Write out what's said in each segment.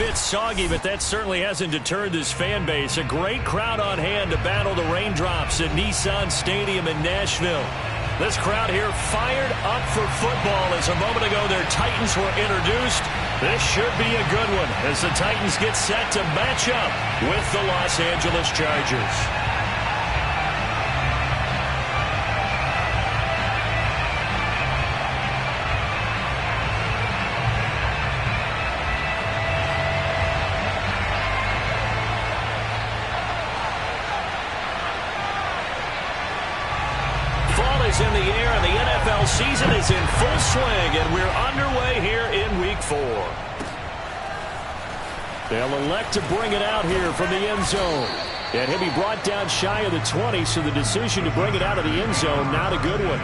bit soggy, but that certainly hasn't deterred this fan base. A great crowd on hand to battle the raindrops at Nissan Stadium in Nashville. This crowd here fired up for football as a moment ago their Titans were introduced. This should be a good one as the Titans get set to match up with the Los Angeles Chargers. In the air, and the NFL season is in full swing, and we're underway here in Week 4. They'll elect to bring it out here from the end zone. And he'll be brought down shy of the 20, so the decision to bring it out of the end zone, not a good one.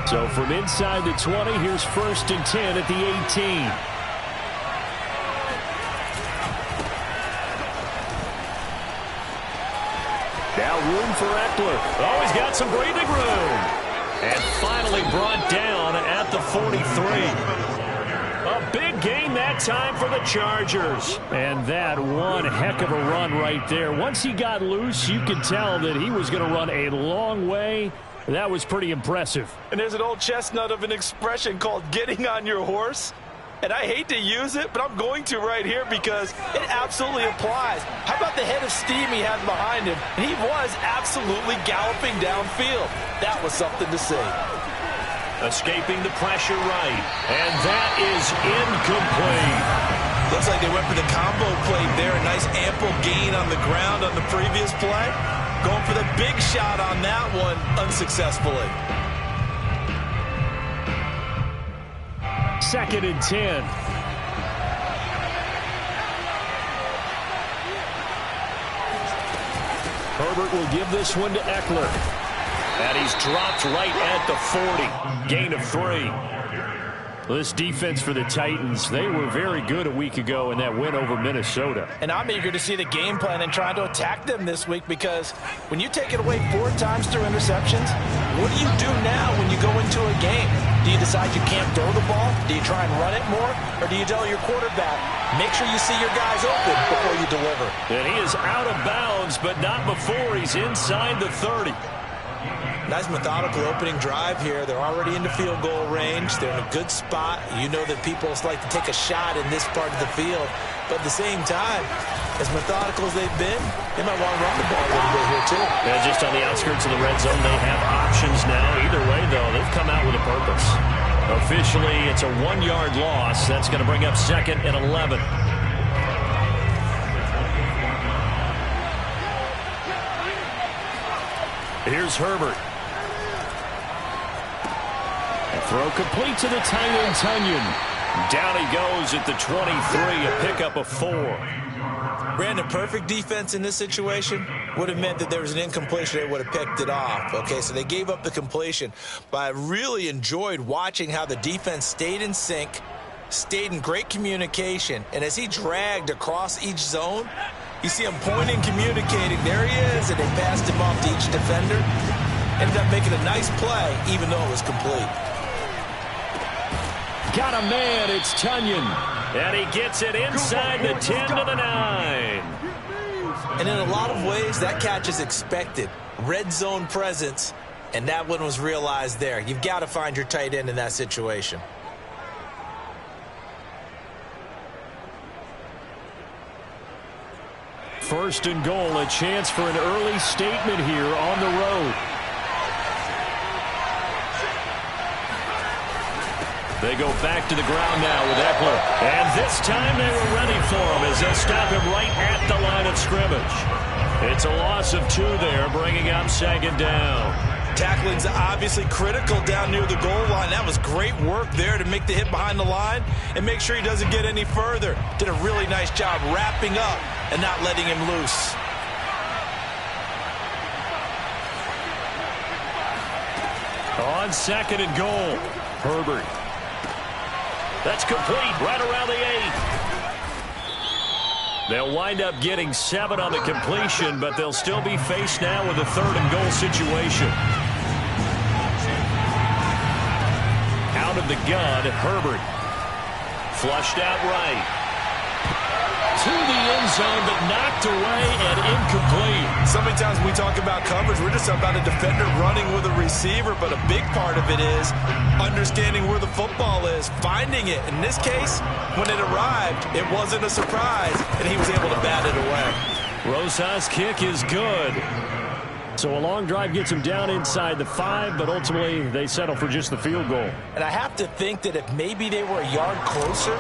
So from inside the 20, here's 1st and 10 at the 18. Now room for Eckler. Oh, he's got some breathing room. And finally brought down at the 43. A big gain that time for the Chargers. And that one heck of a run right there. Once he got loose, you could tell that he was going to run a long way. That was pretty impressive. And there's an old chestnut of an expression called getting on your horse. And I hate to use it, but I'm going to right here because it absolutely applies. How about the head of steam he had behind him? And he was absolutely galloping downfield. That was something to see. Escaping the pressure right. And that is incomplete. Looks like they went for the combo play there. A nice ample gain on the ground on the previous play. Going for the big shot on that one unsuccessfully. 2nd and 10. Herbert will give this one to Eckler. And he's dropped right at the 40. Gain of 3. This defense for the Titans, they were very good a week ago in that win over Minnesota. And I'm eager to see the game plan and trying to attack them this week because when you take it away 4 times through interceptions, what do you do now when you go into a game? Do you decide you can't throw the ball? Do you try and run it more? Or do you tell your quarterback, make sure you see your guys open before you deliver? And he is out of bounds, but not before he's inside the 30. Nice methodical opening drive here. They're already in the field goal range. They're in a good spot. You know that people like to take a shot in this part of the field. But at the same time, as methodical as they've been, they might want to run the ball a little bit here too. Yeah, just on the outskirts of the red zone, they have options now. Either way, though, they've come out with a purpose. Officially, it's a 1-yard loss. That's going to bring up 2nd and 11. Here's Herbert. A throw complete to the tight end, Tunyon. Down he goes at the 23, a pickup of 4. Brandon, perfect defense in this situation would have meant that there was an incompletion. They would have picked it off. Okay, so they gave up the completion. But I really enjoyed watching how the defense stayed in sync, stayed in great communication, and as he dragged across each zone, you see him pointing, communicating. There he is, and they passed him off to each defender. Ended up making a nice play, even though it was complete. Got a man, it's Tunyon. And he gets it inside the 10 to the 9. And in a lot of ways, that catch is expected. Red zone presence, and that one was realized there. You've got to find your tight end in that situation. First and goal, a chance for an early statement here on the road. They go back to the ground now with Eckler. And this time they were ready for him as they'll stop him right at the line of scrimmage. It's a loss of 2 there, bringing up 2nd down. Tackling's obviously critical down near the goal line. That was great work there to make the hit behind the line and make sure he doesn't get any further. Did a really nice job wrapping up and not letting him loose. On 2nd and goal, Herbert. That's complete right around the 8. They'll wind up getting 7 on the completion, but they'll still be faced now with a 3rd and goal situation. Out of the gun, Herbert. Flushed out right. To the end zone, but knocked away and incomplete. So many times when we talk about coverage, we're just about a defender running with a receiver, but a big part of it is understanding where the football is, finding it. In this case, when it arrived, it wasn't a surprise, and he was able to bat it away. Rosas' kick is good. So a long drive gets him down inside the 5, but ultimately they settle for just the field goal. And I have to think that if maybe they were a yard closer,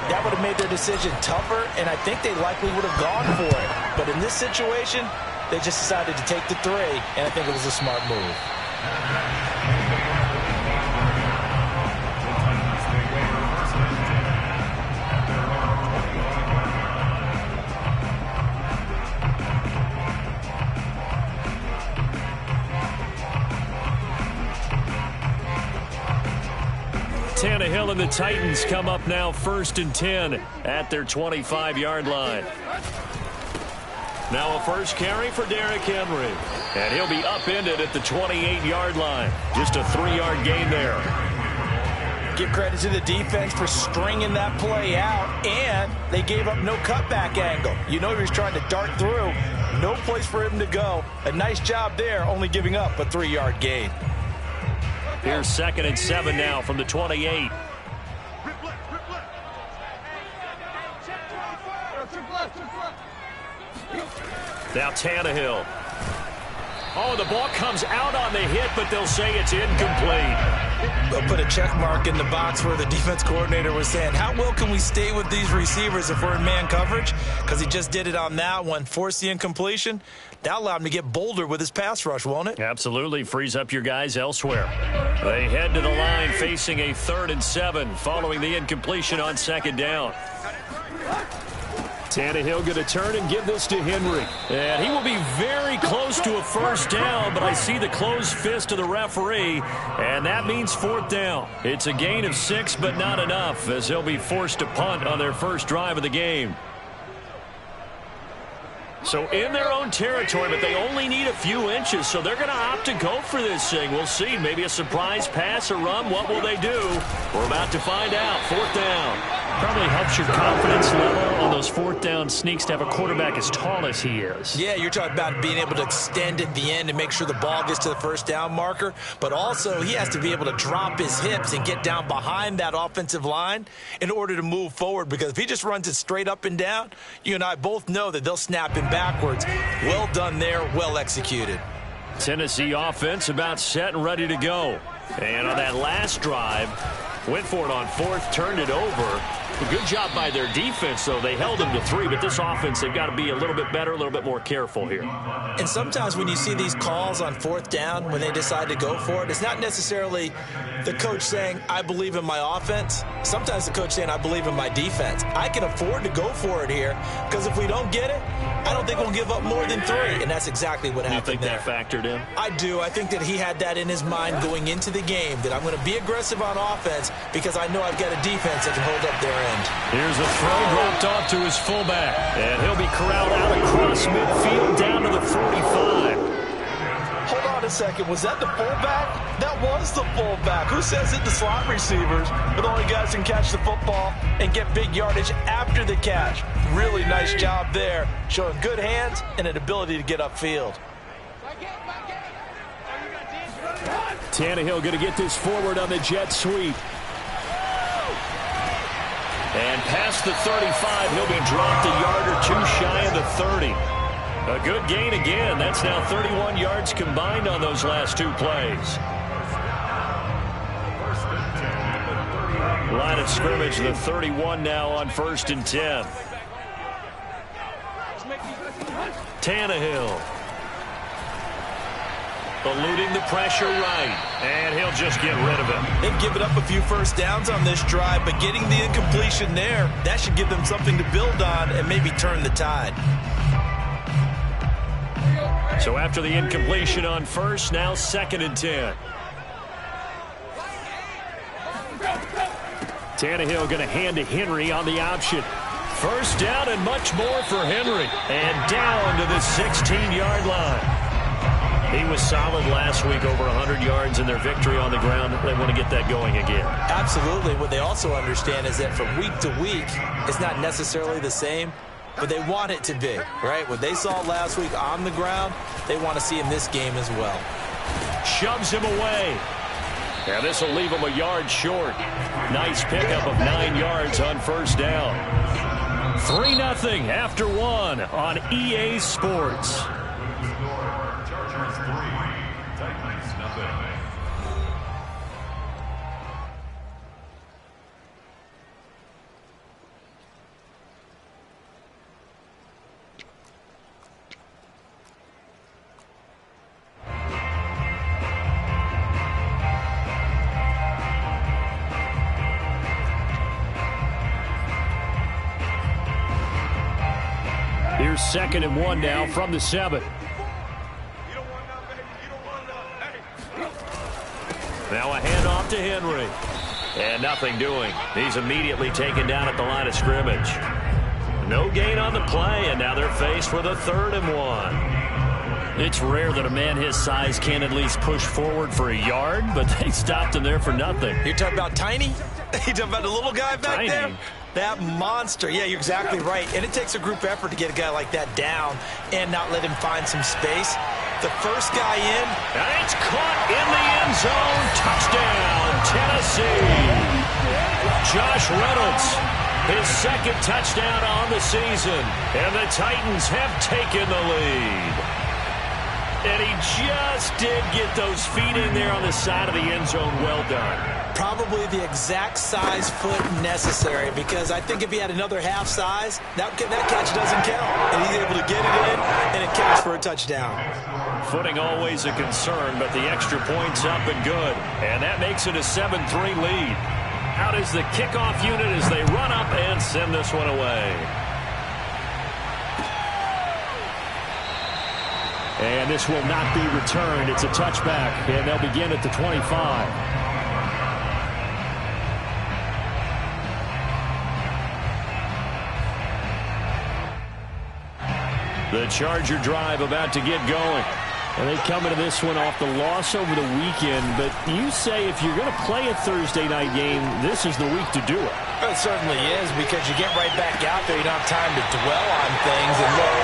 that would have made their decision tougher, and I think they likely would have gone for it. But in this situation, they just decided to take the 3, and I think it was a smart move. Tannehill and the Titans come up now 1st and 10 at their 25-yard line. Now a first carry for Derrick Henry. And he'll be upended at the 28-yard line. Just a 3-yard gain there. Give credit to the defense for stringing that play out, and they gave up no cutback angle. You know he was trying to dart through. No place for him to go. A nice job there, only giving up a 3-yard gain. Here's 2nd and 7 now from the 28. Now Tannehill. Oh, the ball comes out on the hit, but they'll say it's incomplete. They'll put a check mark in the box where the defense coordinator was saying, how well can we stay with these receivers if we're in man coverage? Because he just did it on that one, forced the incompletion. That allowed him to get bolder with his pass rush, won't it? Absolutely. Frees up your guys elsewhere. They head to the line facing a 3rd and 7 following the incompletion on 2nd down. Tannehill going to turn and give this to Henry. And he will be very close to a first down, but I see the closed fist of the referee, and that means 4th down. It's a gain of 6, but not enough, as they'll be forced to punt on their first drive of the game. So in their own territory, but they only need a few inches, so they're going to opt to go for this thing. We'll see. Maybe a surprise pass or run. What will they do? We're about to find out. 4th down. Probably helps your confidence level on those 4th down sneaks to have a quarterback as tall as he is. Yeah, you're talking about being able to extend at the end and make sure the ball gets to the first down marker. But also, he has to be able to drop his hips and get down behind that offensive line in order to move forward. Because if he just runs it straight up and down, you and I both know that they'll snap him backwards. Well done there, well executed. Tennessee offense about set and ready to go. And on that last drive, went for it on 4th, turned it over. A good job by their defense, though. They held them to 3, but this offense, they've got to be a little bit better, a little bit more careful here. And sometimes when you see these calls on 4th down, when they decide to go for it, it's not necessarily the coach saying, I believe in my offense. Sometimes the coach saying, I believe in my defense. I can afford to go for it here, because if we don't get it, I don't think we'll give up more than 3. And that's exactly what happened there. You think that factored in? I do. I think that he had that in his mind going into the game, that I'm going to be aggressive on offense because I know I've got a defense that can hold up their end. Here's a throw dropped off to his fullback. And he'll be corralled out across midfield down to the 45. Hold on a second. Was that the fullback? That was the fullback. Who says that the slot receivers are the only guys who can catch the football and get big yardage after the catch? Really nice job there, showing good hands and an ability to get upfield. Tannehill going to get this forward on the jet sweep. And past the 35, he'll be dropped a yard or 2 shy of the 30. A good gain again. That's now 31 yards combined on those last 2 plays. Line of scrimmage, the 31 now on 1st and 10. Tannehill. Eluding the pressure right. And he'll just get rid of it. They've given up a few first downs on this drive, but getting the incompletion there, that should give them something to build on and maybe turn the tide. So after the incompletion on 1st, now 2nd and 10. Tannehill going to hand to Henry on the option. First down and much more for Henry. And down to the 16-yard line. He was solid last week, over 100 yards in their victory on the ground. They want to get that going again. Absolutely. What they also understand is that from week to week, it's not necessarily the same, but they want it to be, right? What they saw last week on the ground, they want to see in this game as well. Shoves him away. And this will leave him a yard short. Nice pickup of 9 yards on first down. 3-0 after 1 on EA Sports. Here's 2nd and 1 now from the 7. Now a handoff to Henry. And nothing doing. He's immediately taken down at the line of scrimmage. No gain on the play, and now they're faced with a 3rd and 1. It's rare that a man his size can at least push forward for a yard, but they stopped him there for nothing. You're talking about Tiny? You're talking about the little guy back there? That monster. Yeah, you're exactly right. And it takes a group effort to get a guy like that down and not let him find some space. The first guy in. And it's caught in the end zone. Touchdown, Tennessee. Josh Reynolds, his 2nd touchdown on the season. And the Titans have taken the lead. And he just did get those feet in there on the side of the end zone. Well done. Probably the exact size foot necessary, because I think if he had another half size, that catch doesn't count. And he's able to get it in, and it counts for a touchdown. Footing always a concern, but the extra point's up and good. And that makes it a 7-3 lead. Out is the kickoff unit as they run up and send this one away. And this will not be returned. It's a touchback, and they'll begin at the 25. The Charger drive about to get going. And they come into this one off the loss over the weekend. But you say if you're going to play a Thursday night game, this is the week to do it. It certainly is, because you get right back out there. You don't have time to dwell on things. And look,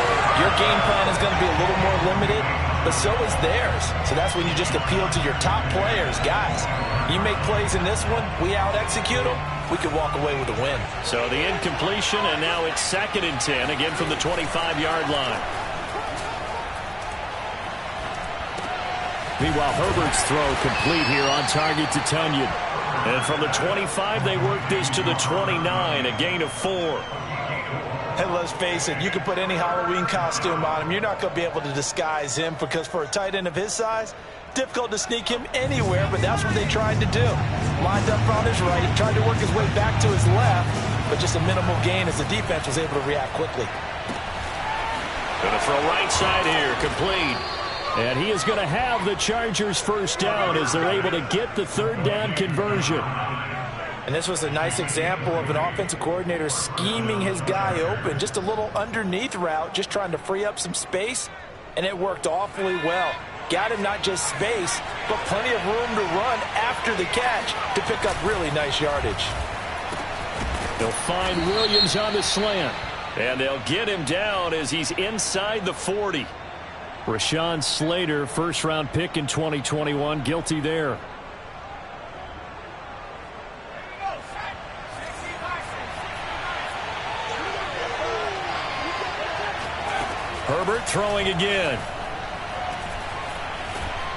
your game plan is going to be a little more limited, but so is theirs. So that's when you just appeal to your top players. Guys, you make plays in this one, we out-execute them, we could walk away with a win. So the incompletion, and now it's 2nd and 10, again from the 25-yard line. Meanwhile, Herbert's throw complete here on target to Tonyan. And from the 25, they work this to the 29, a gain of 4. And let's face it, you can put any Halloween costume on him. You're not going to be able to disguise him, because for a tight end of his size, difficult to sneak him anywhere, but that's what they tried to do. Lined up on his right, tried to work his way back to his left, but just a minimal gain as the defense was able to react quickly. Going to throw right side here, complete. And he is going to have the Chargers first down as they're able to get the 3rd down conversion. And this was a nice example of an offensive coordinator scheming his guy open. Just a little underneath route, just trying to free up some space, and it worked awfully well. Got him not just space, but plenty of room to run after the catch to pick up really nice yardage. They'll find Williams on the slant, and they'll get him down as he's inside the 40. Rashawn Slater, first-round pick in 2021, guilty there. Herbert throwing again.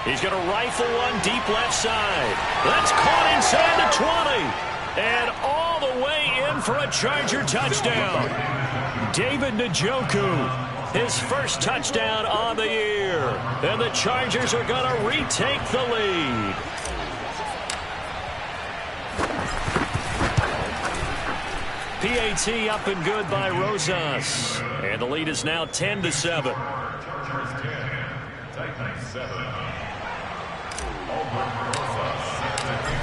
He's going to rifle one deep left side. That's caught inside the 20. And all the way in for a Charger touchdown. David Njoku, his first touchdown on the year. And the Chargers are going to retake the lead. PAT up and good by Rosas. And the lead is now 10-7.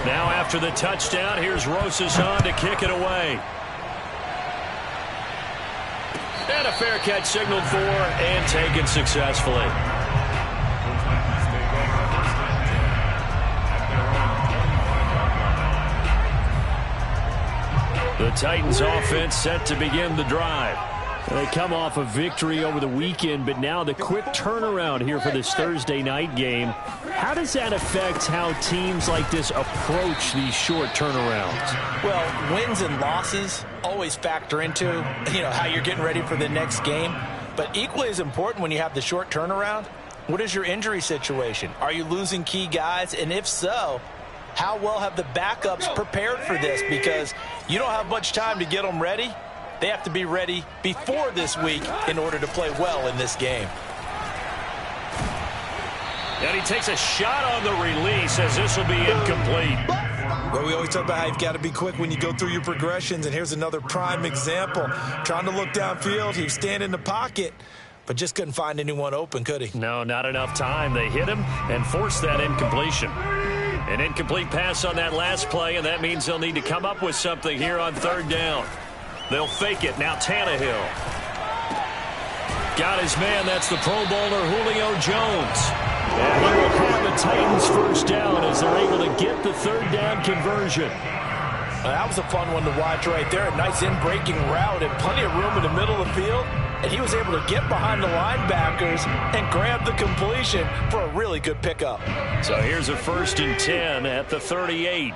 Now after the touchdown, here's Rosas on to kick it away. And a fair catch signaled for and taken successfully. The Titans offense set to begin the drive. They come off a victory over the weekend, but now the quick turnaround here for this Thursday night game. How does that affect how teams like this approach these short turnarounds? Well, wins and losses always factor into, how you're getting ready for the next game. But equally as important when you have the short turnaround, what is your injury situation? Are you losing key guys? And if so, how well have the backups prepared for this? Because you don't have much time to get them ready. They have to be ready before this week in order to play well in this game. And he takes a shot on the release as this will be incomplete. Well, we always talk about how you've got to be quick when you go through your progressions, and here's another prime example. Trying to look downfield, he was standing in the pocket, but just couldn't find anyone open, could he? No, not enough time. They hit him and forced that incompletion. An incomplete pass on that last play, and that means they'll need to come up with something here on third down. They'll fake it. Now Tannehill. Got his man. That's the Pro Bowler Julio Jones. And he will have the Titans first down as they're able to get the third down conversion. That was a fun one to watch right there. A nice in-breaking route and plenty of room in the middle of the field. And he was able to get behind the linebackers and grab the completion for a really good pickup. So here's a 1st and 10 at the 38.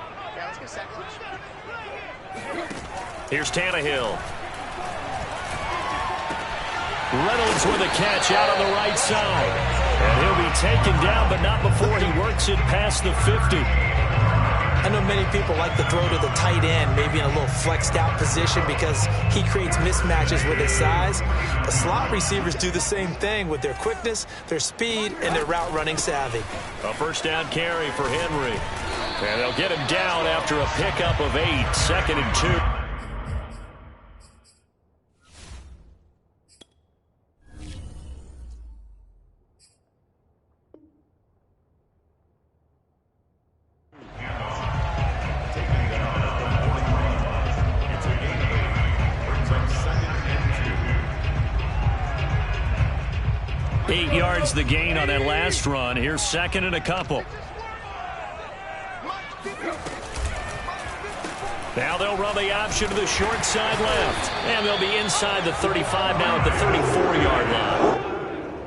Here's Tannehill. Reynolds with a catch out on the right side. And he'll be taken down, but not before he works it past the 50. I know many people like to throw to the tight end, maybe in a little flexed out position because he creates mismatches with his size. The slot receivers do the same thing with their quickness, their speed, and their route running savvy. A first down carry for Henry. And they'll get him down after a pickup of 8, 2nd and 2. 8 yards the gain on that last run. Here's 2nd and a couple. Now they'll run the option to the short side left. And they'll be inside the 35 now at the 34-yard line.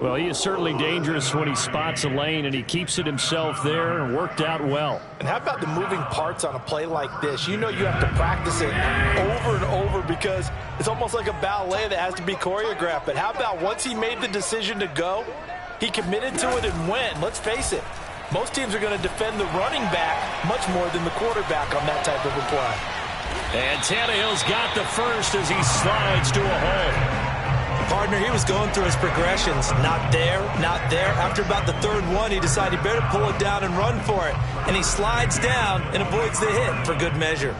Well, he is certainly dangerous when he spots a lane, and he keeps it himself there and worked out well. And how about the moving parts on a play like this? You know you have to practice it over and over because it's almost like a ballet that has to be choreographed. But how about once he made the decision to go, he committed to it and went. Let's face it, most teams are going to defend the running back much more than the quarterback on that type of a play. And Tannehill's got the first as he slides to a hole. Partner, he was going through his progressions. Not there, not there. After about the third one, he decided he better pull it down and run for it. And he slides down and avoids the hit for good measure.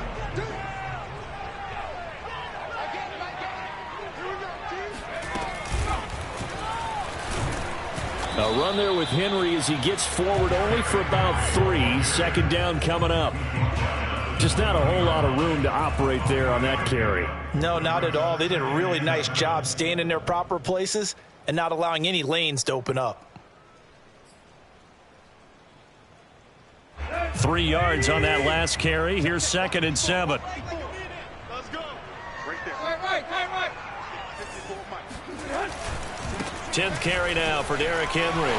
A run there with Henry as he gets forward only for about 3. 2nd down coming up. Just not a whole lot of room to operate there on that carry. No, not at all. They did a really nice job staying in their proper places and not allowing any lanes to open up. 3 yards on that last carry. Here's 2nd and 7. Let's go. Right there. Right. 10th carry now for Derrick Henry.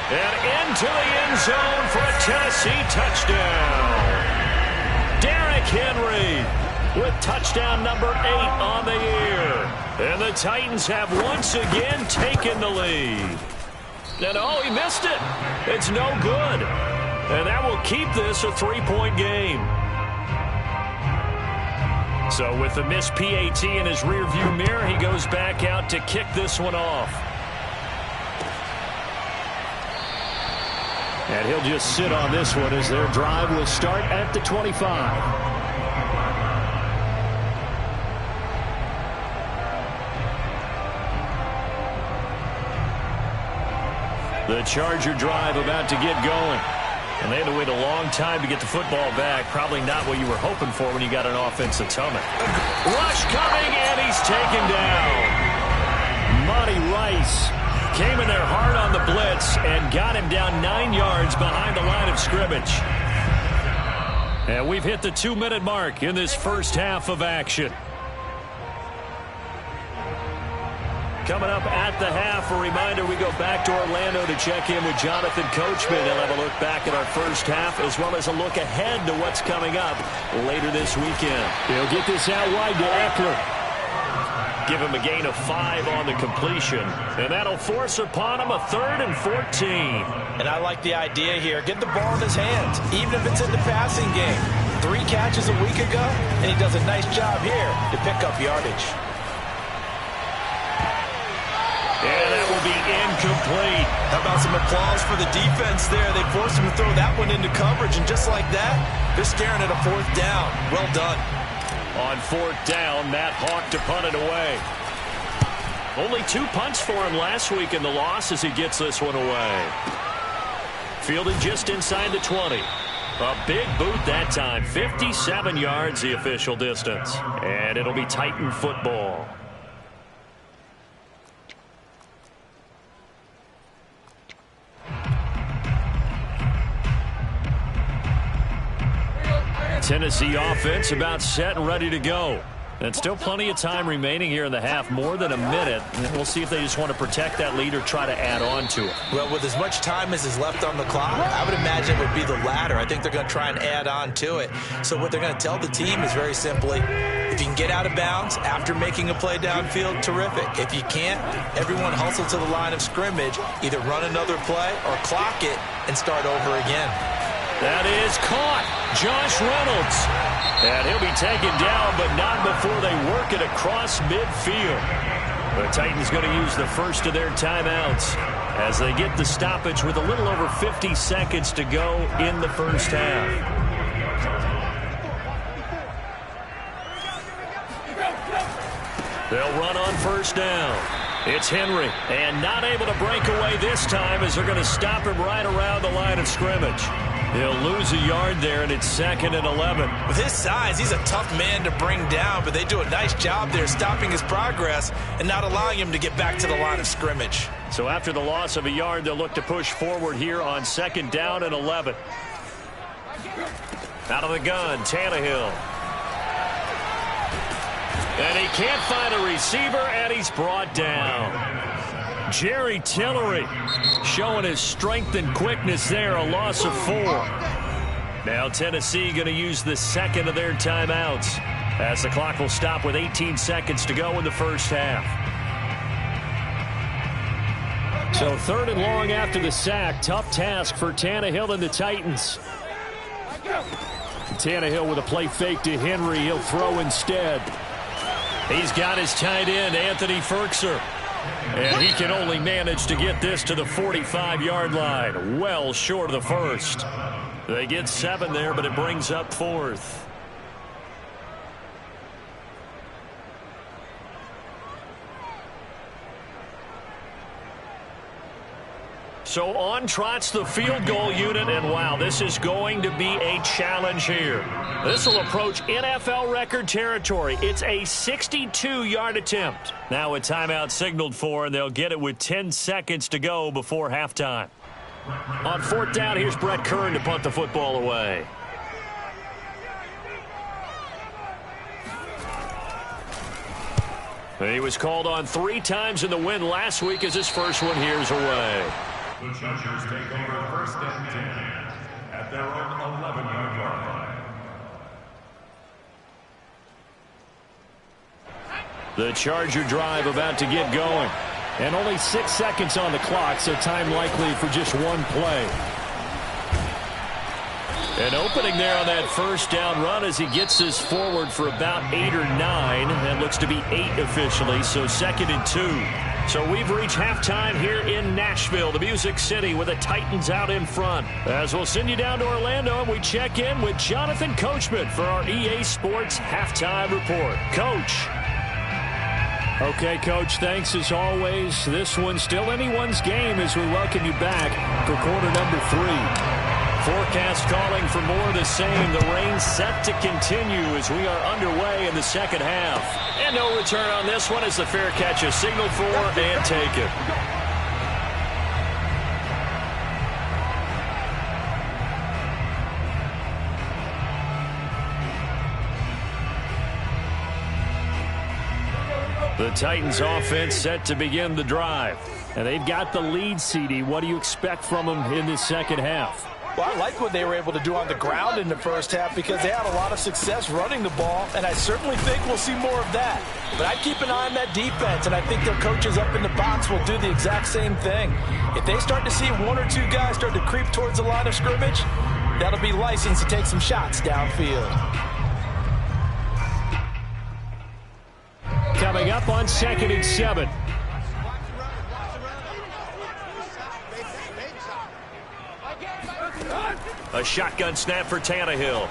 And into the end zone for a Tennessee touchdown. Derrick Henry with touchdown number 8 on the year. And the Titans have once again taken the lead. And oh, he missed it. It's no good. And that will keep this a 3-point game. So with the missed PAT in his rearview mirror, he goes back out to kick this one off. And he'll just sit on this one as their drive will start at the 25. The Charger drive about to get going. And they had to wait a long time to get the football back. Probably not what you were hoping for when you got an offensive helmet. Rush coming, and he's taken down. Monty Rice came in there hard on the blitz and got him down 9 yards behind the line of scrimmage. And we've hit the 2-minute mark in this first half of action. Coming up at the half, a reminder, we go back to Orlando to check in with Jonathan Coachman. He'll have a look back at our first half as well as a look ahead to what's coming up later this weekend. He'll get this out wide to Eckler. Give him a gain of 5 on the completion. And that'll force upon him a 3rd and 14. And I like the idea here. Get the ball in his hands, even if it's in the passing game. 3 catches a week ago, and he does a nice job here to pick up yardage. And that will be incomplete. How about some applause for the defense there? They forced him to throw that one into coverage, and just like that, they're staring at a 4th down. Well done. On 4th down, Matt Hawk to punt it away. Only 2 punts for him last week in the loss as he gets this one away. Fielded just inside the 20. A big boot that time. 57 yards the official distance. And it'll be Titan football. Tennessee offense about set and ready to go. And still plenty of time remaining here in the half, more than a minute. And we'll see if they just want to protect that lead or try to add on to it. Well, with as much time as is left on the clock, I would imagine it would be the latter. I think they're going to try and add on to it. So what they're going to tell the team is very simply, if you can get out of bounds after making a play downfield, terrific. If you can't, everyone hustle to the line of scrimmage, either run another play or clock it and start over again. That is caught. Josh Reynolds. And he'll be taken down, but not before they work it across midfield. The Titans going to use the first of their timeouts as they get the stoppage with a little over 50 seconds to go in the first half. They'll run on 1st down. It's Henry, and not able to break away this time as they're going to stop him right around the line of scrimmage. He'll lose a yard there, and it's 2nd and 11. With his size, he's a tough man to bring down, but they do a nice job there stopping his progress and not allowing him to get back to the line of scrimmage. So after the loss of a yard, they'll look to push forward here on 2nd down and 11. Out of the gun, Tannehill. And he can't find a receiver, and he's brought down. Jerry Tillery showing his strength and quickness there, a loss of 4. Now Tennessee going to use the 2nd of their timeouts as the clock will stop with 18 seconds to go in the first half. So 3rd and long after the sack. Tough task for Tannehill and the Titans. Tannehill with a play fake to Henry. He'll throw instead. He's got his tight end, Anthony Firkser. And he can only manage to get this to the 45-yard line. Well short of the first. They get 7 there, but it brings up 4th. So on trots the field goal unit, and wow, this is going to be a challenge here. This will approach NFL record territory. It's a 62-yard attempt. Now a timeout signaled for, and they'll get it with 10 seconds to go before halftime. On 4th down, here's Brett Kern to punt the football away. He was called on 3 times in the win last week as his first one here's away. The Chargers take over 1st and 10 at their own 11-yard line. The Charger drive about to get going. And only 6 seconds on the clock, so time likely for just one play. An opening there on that 1st down run as he gets this forward for about 8 or 9. That looks to be 8 officially, so 2nd and 2. So we've reached halftime here in Nashville, the Music City, with the Titans out in front. As we'll send you down to Orlando, and we check in with Jonathan Coachman for our EA Sports Halftime Report. Coach. Okay, Coach, thanks as always. This one's still anyone's game as we welcome you back for quarter number 3. Forecast calling for more of the same. The rain set to continue as we are underway in the second half. And no return on this one as the fair catch is signaled for and taken. The Titans offense set to begin the drive. And they've got the lead, CD. What do you expect from them in this second half? Well, I like what they were able to do on the ground in the first half because they had a lot of success running the ball, and I certainly think we'll see more of that. But I'd keep an eye on that defense, and I think their coaches up in the box will do the exact same thing. If they start to see one or two guys start to creep towards the line of scrimmage, that'll be license to take some shots downfield. Coming up on 2nd and 7. A shotgun snap for Tannehill.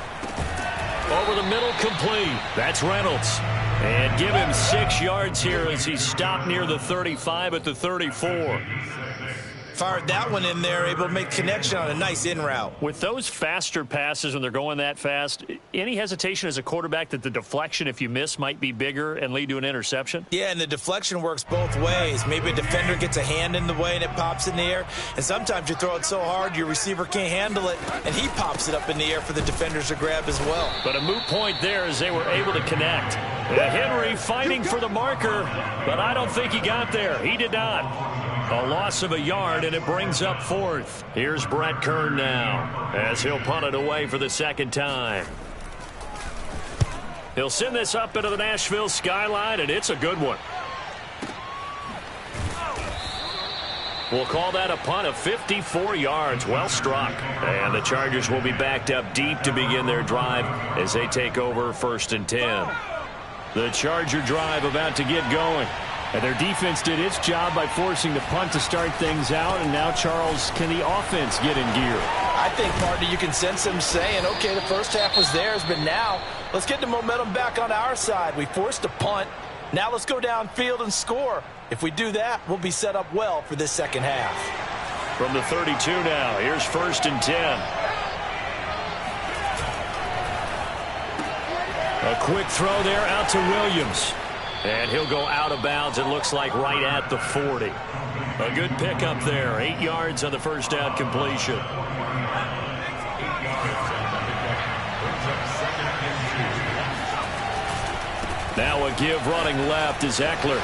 Over the middle, complete. That's Reynolds. And give him 6 yards here as he's stopped near the 35 at the 34. Fired that one in there, able to make connection on a nice in route. With those faster passes when they're going that fast, any hesitation as a quarterback that the deflection, if you miss, might be bigger and lead to an interception? Yeah, and the deflection works both ways. Maybe a defender gets a hand in the way and it pops in the air. And sometimes you throw it so hard your receiver can't handle it, and he pops it up in the air for the defenders to grab as well. But a moot point there as they were able to connect. Henry fighting for the marker, but I don't think he got there. He did not. A loss of a yard, and it brings up 4th. Here's Brett Kern now as he'll punt it away for the second time. He'll send this up into the Nashville skyline, and it's a good one. We'll call that a punt of 54 yards. Well struck. And the Chargers will be backed up deep to begin their drive as they take over 1st and 10. The Charger drive about to get going. And their defense did its job by forcing the punt to start things out. And now, Charles, can the offense get in gear? I think, partner, you can sense them saying, okay, the first half was theirs, but now let's get the momentum back on our side. We forced a punt. Now let's go downfield and score. If we do that, we'll be set up well for this second half. From the 32 now, here's 1st and 10. A quick throw there out to Williams. And he'll go out of bounds, it looks like, right at the 40. A good pickup there. 8 yards on the first down completion. Now a give running left is Eckler.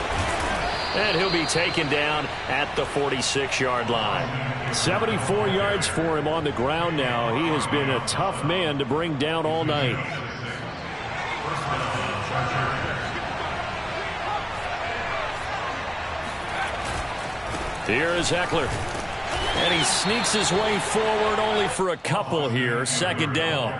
And he'll be taken down at the 46-yard line. 74 yards for him on the ground now. He has been a tough man to bring down all night. Here is Eckler. And he sneaks his way forward only for a couple here. 2nd down.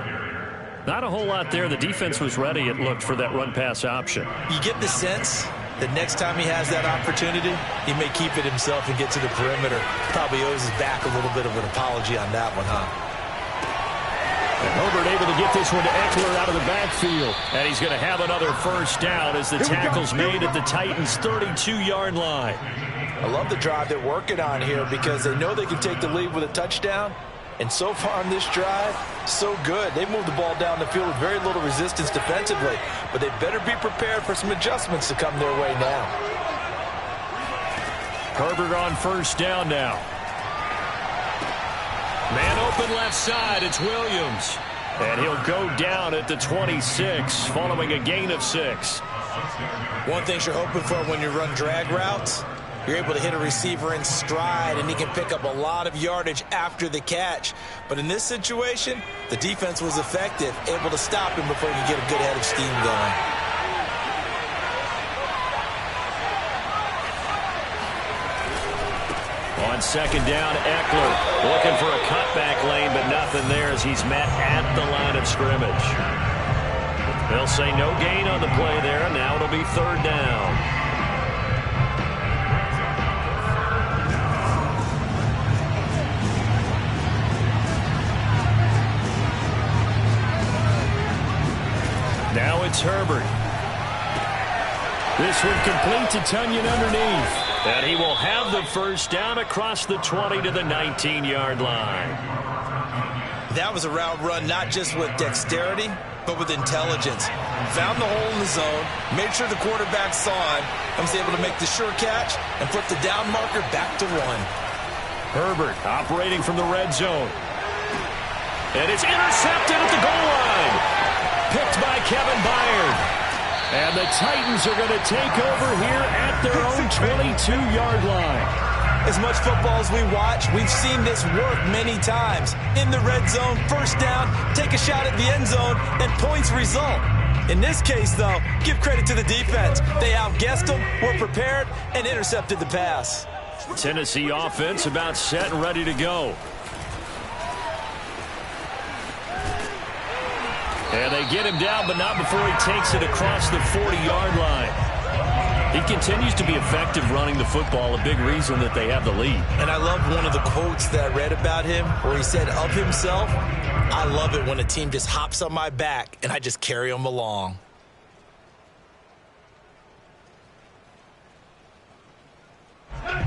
Not a whole lot there. The defense was ready, it looked, for that run-pass option. You get the sense that next time he has that opportunity, he may keep it himself and get to the perimeter. Probably owes his back a little bit of an apology on that one, huh? And Herbert able to get this one to Eckler out of the backfield. And he's going to have another first down as the tackle's made at the Titans' 32-yard line. I love the drive they're working on here because they know they can take the lead with a touchdown. And so far on this drive, so good. They moved the ball down the field with very little resistance defensively. But they better be prepared for some adjustments to come their way now. Herbert on first down now. Man open left side, it's Williams. And he'll go down at the 26 following a gain of 6. One thing you're hoping for when you run drag routes, you're able to hit a receiver in stride, and he can pick up a lot of yardage after the catch. But in this situation, the defense was effective, able to stop him before he could get a good head of steam going. On 2nd down, Eckler looking for a cutback lane, but nothing there as he's met at the line of scrimmage. They'll say no gain on the play there. Now it'll be 3rd down. Now it's Herbert. This one complete to Tunyon underneath. And he will have the first down across the 20 to the 19-yard line. That was a route run not just with dexterity, but with intelligence. Found the hole in the zone, made sure the quarterback saw him, and was able to make the sure catch and flip the down marker back to 1. Herbert operating from the red zone. And it's intercepted at the goal line. Picked by Kevin Byard. And the Titans are going to take over here at their own 22-yard line. As much football as we watch, we've seen this work many times. In the red zone, first down, take a shot at the end zone, and points result. In this case, though, give credit to the defense. They outguessed them, were prepared, and intercepted the pass. Tennessee offense about set and ready to go. And they get him down, but not before he takes it across the 40-yard line. He continues to be effective running the football, a big reason that they have the lead. And I love one of the quotes that I read about him where he said of himself, I love it when a team just hops on my back and I just carry them along.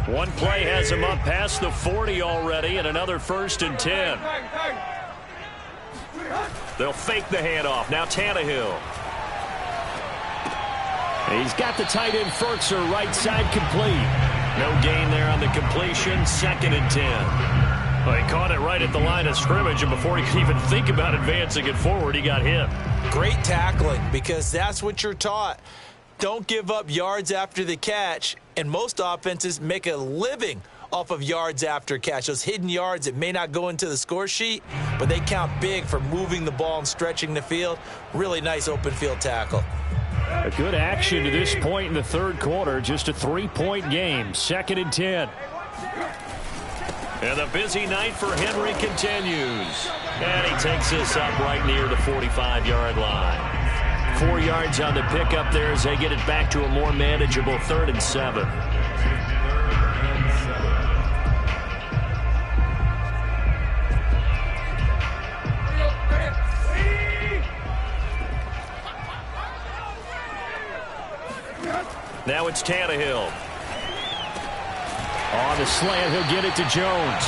One play has him up past the 40 already, and another 1st and 10. They'll fake the handoff. Now Tannehill. He's got the tight end Furtzer right side complete. No gain there on the completion. 2nd and 10. Well, he caught it right at the line of scrimmage, and before he could even think about advancing it forward, he got hit. Great tackling, because that's what you're taught. Don't give up yards after the catch, and most offenses make a living off of yards after catch. Those hidden yards that may not go into the score sheet, but they count big for moving the ball and stretching the field. Really nice open field tackle. A good action to this point in the 3rd quarter. Just a 3-point game. 2nd and 10. And the busy night for Henry continues. And he takes this up right near the 45-yard line. 4 yards on the pickup there as they get it back to a more manageable 3rd and 7. Now it's Tannehill. On the slant, he'll get it to Jones.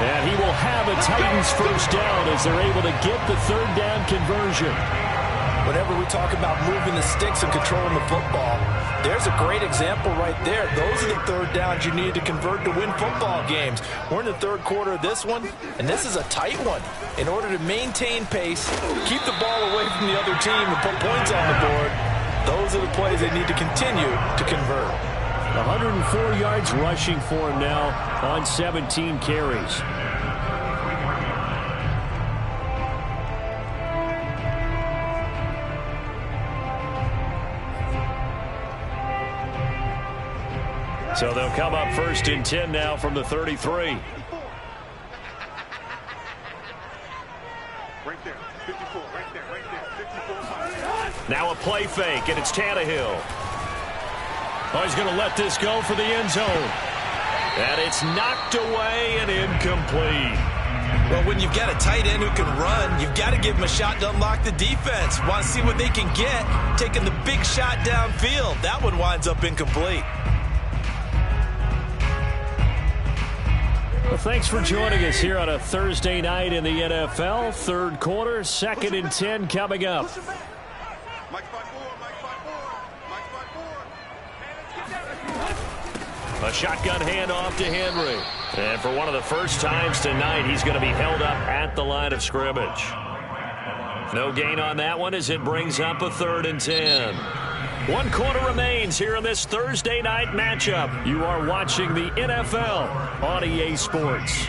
And he will have a Titans first down as they're able to get the 3rd down conversion. Whenever we talk about moving the sticks and controlling the football, there's a great example right there. Those are the 3rd downs you need to convert to win football games. We're in the 3rd quarter of this one, and this is a tight one. In order to maintain pace, keep the ball away from the other team, and put points on the board, those are the plays they need to continue to convert. 104 yards rushing for him now on 17 carries. So they'll come up 1st and 10 now from the 33. Right there, 54, right there, 54. Now a play fake, and it's Tannehill. Oh, he's going to let this go for the end zone. And it's knocked away and incomplete. Well, when you've got a tight end who can run, you've got to give him a shot to unlock the defense. Want to see what they can get, taking the big shot downfield. That one winds up incomplete. Well, thanks for joining us here on a Thursday night in the NFL. 3rd quarter, 2nd and 10 coming up. A shotgun handoff to Henry. And for one of the first times tonight, he's going to be held up at the line of scrimmage. No gain on that one as it brings up a 3rd and 10. 1 quarter remains here in this Thursday night matchup. You are watching the NFL on EA Sports.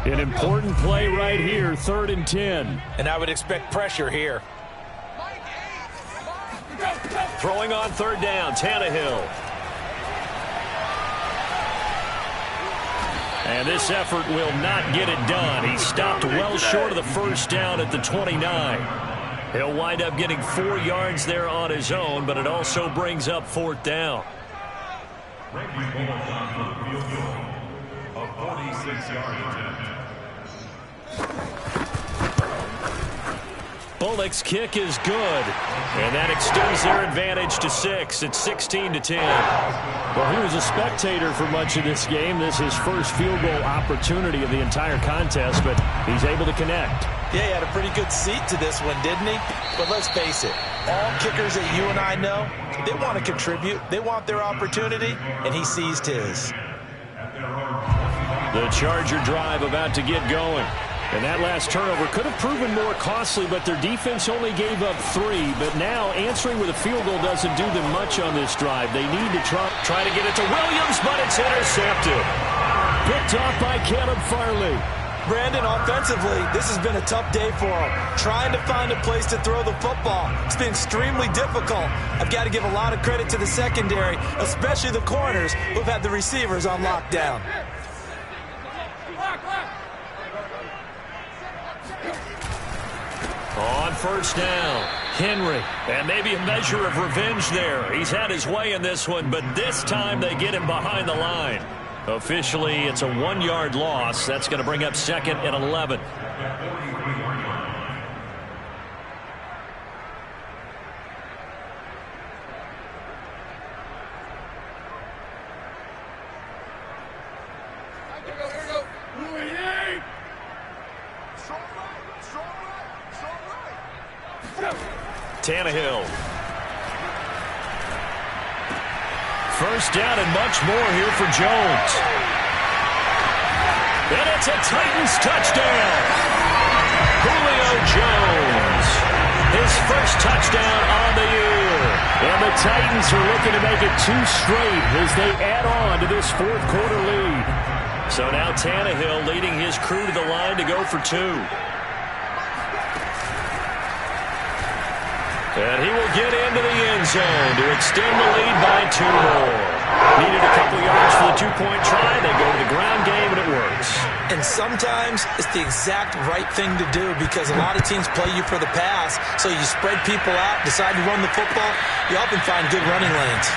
An important play right here, 3rd and 10. And I would expect pressure here. Throwing on 3rd down, Tannehill. And this effort will not get it done. He stopped well short of the first down at the 29. He'll wind up getting 4 yards there on his own, but it also brings up 4th down. A 46-yard attempt. Bullock's kick is good, and that extends their advantage to 6. It's 16 to 10. Well, he was a spectator for much of this game. This is his first field goal opportunity of the entire contest, but he's able to connect. Yeah, he had a pretty good seat to this one, didn't he? But let's face it, all kickers that you and I know, they want to contribute. They want their opportunity, and he seized his. The Charger drive about to get going. And that last turnover could have proven more costly, but their defense only gave up 3. But now answering with a field goal doesn't do them much on this drive. They need to try to get it to Williams, but it's intercepted. Picked off by Caleb Farley. Brandon, offensively, this has been a tough day for him. Trying to find a place to throw the football. It's been extremely difficult. I've got to give a lot of credit to the secondary, especially the corners who've had the receivers on lockdown. On first down, Henry. And maybe a measure of revenge there. He's had his way in this one, but this time they get him behind the line. Officially, it's a 1-yard loss. That's going to bring up 2nd and 11. Tannehill. First down and much more here for Jones. And it's a Titans touchdown. Julio Jones. His first touchdown on the year. And the Titans are looking to make it 2 straight as they add on to this 4th quarter lead. So now Tannehill leading his crew to the line to go for 2. And he will get into the end zone to extend the lead by 2 more. Needed a couple yards for the 2-point try. They go to the ground game, and it works. And sometimes it's the exact right thing to do because a lot of teams play you for the pass. So you spread people out, decide to run the football. You often find good running lanes.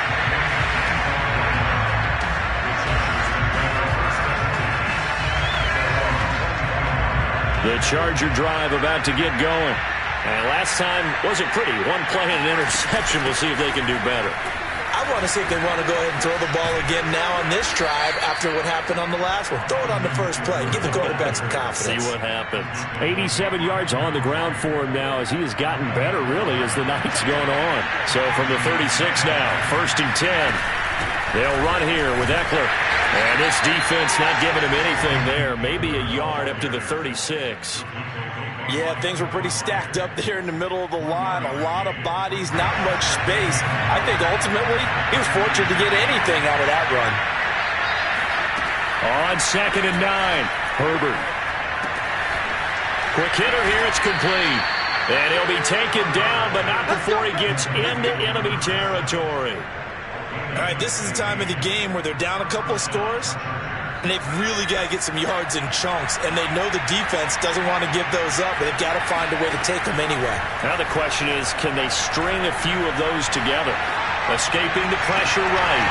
The Charger drive about to get going. And last time wasn't pretty. 1 play and an interception. We'll see if they can do better. I want to see if they want to go ahead and throw the ball again now on this drive after what happened on the last one. Throw it on the first play. Give the quarterback some confidence. See what happens. 87 yards on the ground for him now as he has gotten better, really, as the night's going on. So from the 36 now, 1st and 10. They'll run here with Eckler. And this defense not giving him anything there. Maybe a yard up to the 36. Yeah, things were pretty stacked up there in the middle of the line. A lot of bodies, not much space. I think ultimately he was fortunate to get anything out of that run. On 2nd and 9, Herbert. Quick hitter here, it's complete. And he'll be taken down, but not before he gets into enemy territory. All right, this is the time of the game where they're down a couple of scores. And they've really got to get some yards in chunks. And they know the defense doesn't want to give those up, but they've got to find a way to take them anyway. Now the question is, can they string a few of those together? Escaping the pressure right.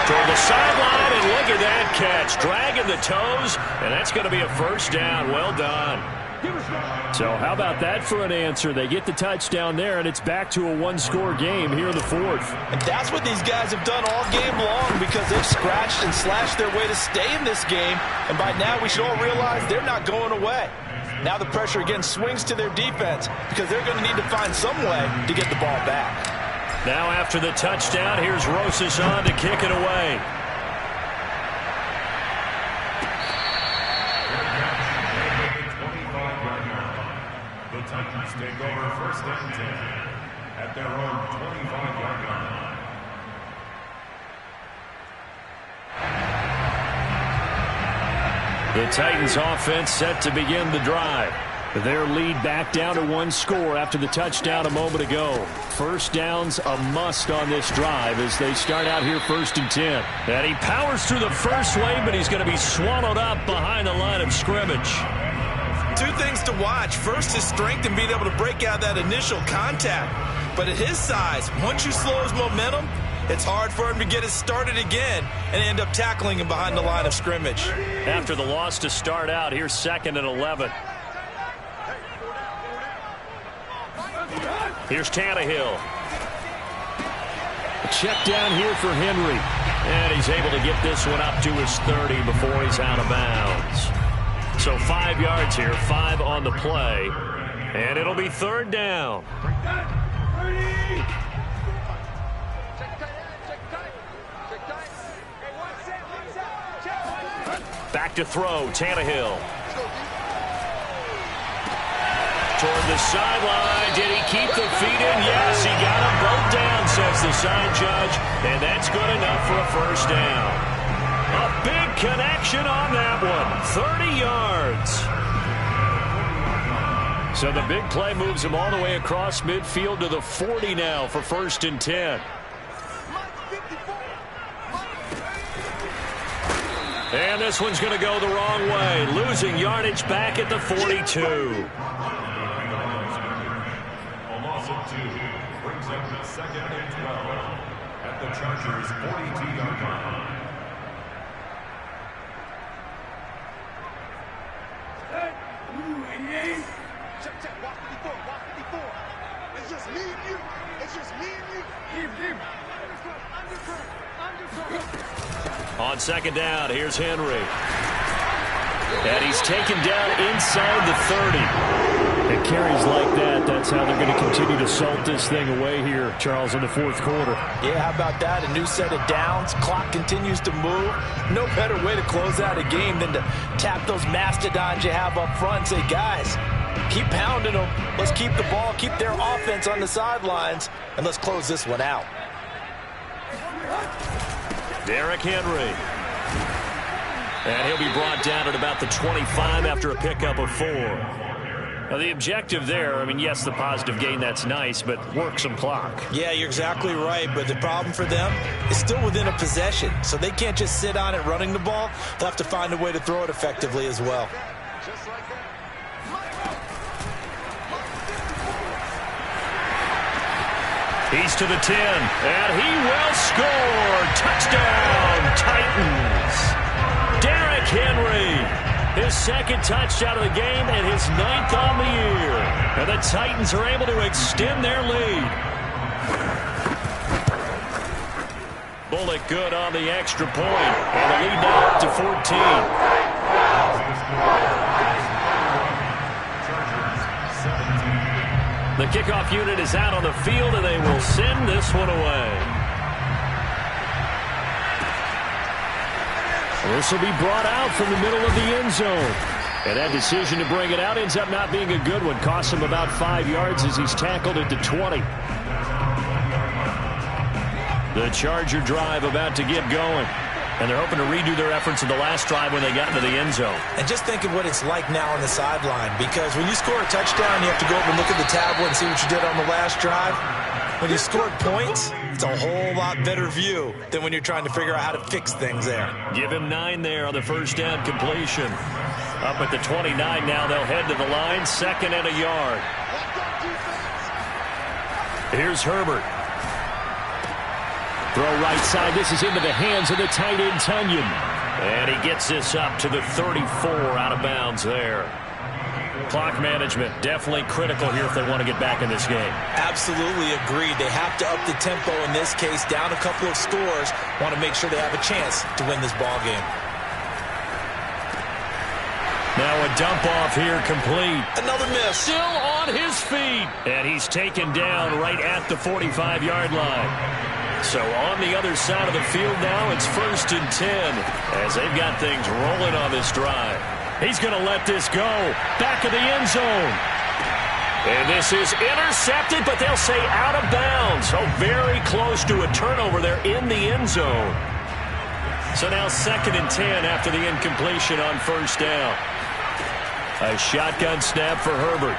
Toward the sideline, and look at that catch. Dragging the toes, and that's going to be a first down. Well done. So how about that for an answer? They get the touchdown there, and it's back to a 1-score game here in the 4th. And that's what these guys have done all game long because they've scratched and slashed their way to stay in this game. And by now we should all realize they're not going away. Now the pressure again swings to their defense because they're going to need to find some way to get the ball back. Now after the touchdown, here's Rosas on to kick it away. Titans take over 1st and 10 at their own 25-yard line. The Titans offense set to begin the drive. Their lead back down to 1 score after the touchdown a moment ago. First down's a must on this drive as they start out here 1st and 10. And he powers through the first wave, but he's going to be swallowed up behind the line of scrimmage. 2 things to watch. First, his strength and being able to break out that initial contact. But at his size, once you slow his momentum, it's hard for him to get it started again and end up tackling him behind the line of scrimmage. After the loss to start out, here's 2nd and 11. Here's Tannehill. A check down here for Henry. And he's able to get this one up to his 30 before he's out of bounds. So 5 yards here, 5 on the play. And it'll be 3rd down. Back to throw, Tannehill. toward the sideline. Did he keep the feet in? Yes, he got them both down, says the sign judge. And that's good enough for a first down. A big connection on that one. 30 yards. So the big play moves him all the way across midfield to the 40 now for 1st and 10. And this one's going to go the wrong way. Losing yardage back at the 42. A loss of 2 brings up the 2nd and 12 at the Chargers' 42-yard line. Check. Watch 54. It's just me and you. On 2nd down, here's Henry. And he's taken down inside the 30. And carries like that, that's how they're going to continue to salt this thing away here, Charles, in the 4th quarter. Yeah, how about that? A new set of downs. Clock continues to move. No better way to close out a game than to tap those mastodons you have up front and say, guys, keep pounding them. Let's keep the ball, keep their offense on the sidelines, and let's close this one out. Derrick Henry. And he'll be brought down at about the 25 after a pickup of 4. Now, the objective there, I mean, yes, the positive gain, that's nice, but work some clock. Yeah, you're exactly right, but the problem for them is still within a possession, so they can't just sit on it running the ball. They'll have to find a way to throw it effectively as well. Just like that. He's to the 10, and he will score. Touchdown, Titans. Derrick Henry, his 2nd touchdown of the game and his 9th on the year. And the Titans are able to extend their lead. Bullock good on the extra point, and the lead now up to 14. The kickoff unit is out on the field, and they will send this one away. This will be brought out from the middle of the end zone. And that decision to bring it out ends up not being a good one. Costs him about 5 yards as he's tackled at the 20. The Charger drive about to get going. And they're hoping to redo their efforts in the last drive when they got into the end zone. And just think of what it's like now on the sideline, because when you score a touchdown, you have to go over and look at the tablet and see what you did on the last drive. When you scored points, it's a whole lot better view than when you're trying to figure out how to fix things there. Give him 9 there on the first down completion. Up at the 29 now, they'll head to the line, 2nd and a yard. Here's Herbert. Throw right side. This is into the hands of the tight end, Tunyon. And he gets this up to the 34 out of bounds there. Clock management definitely critical here if they want to get back in this game. Absolutely agreed. They have to up the tempo in this case, down a couple of scores. Want to make sure they have a chance to win this ball game. Now a dump off here complete. Another miss. Still on his feet. And he's taken down right at the 45-yard line. So on the other side of the field now, it's 1st and 10 as they've got things rolling on this drive. He's going to let this go. Back of the end zone. And this is intercepted, but they'll say out of bounds. So very close to a turnover there in the end zone. So now 2nd and 10 after the incompletion on 1st down. A shotgun snap for Herbert.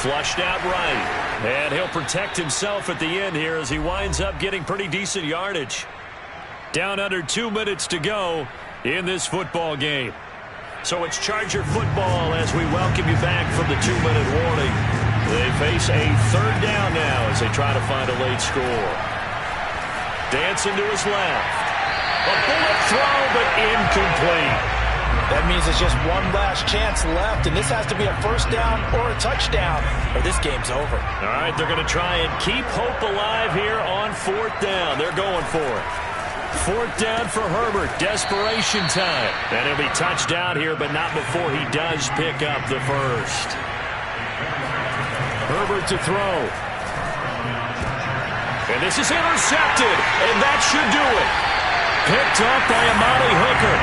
Flushed out right. And he'll protect himself at the end here as he winds up getting pretty decent yardage. Down under 2 minutes to go in this football game. So it's Charger football as we welcome you back from the 2-minute warning. They face a 3rd down now as they try to find a late score. Dancing to his left. A bullet throw, but incomplete. That means it's just one last chance left, and this has to be a 1st down or a touchdown, or this game's over. All right, they're going to try and keep hope alive here on 4th down. They're going for it. 4th down for Herbert. Desperation time. And he'll be touched out here, but not before he does pick up the first. Herbert to throw. And this is intercepted, and that should do it. Picked up by Amani Hooker.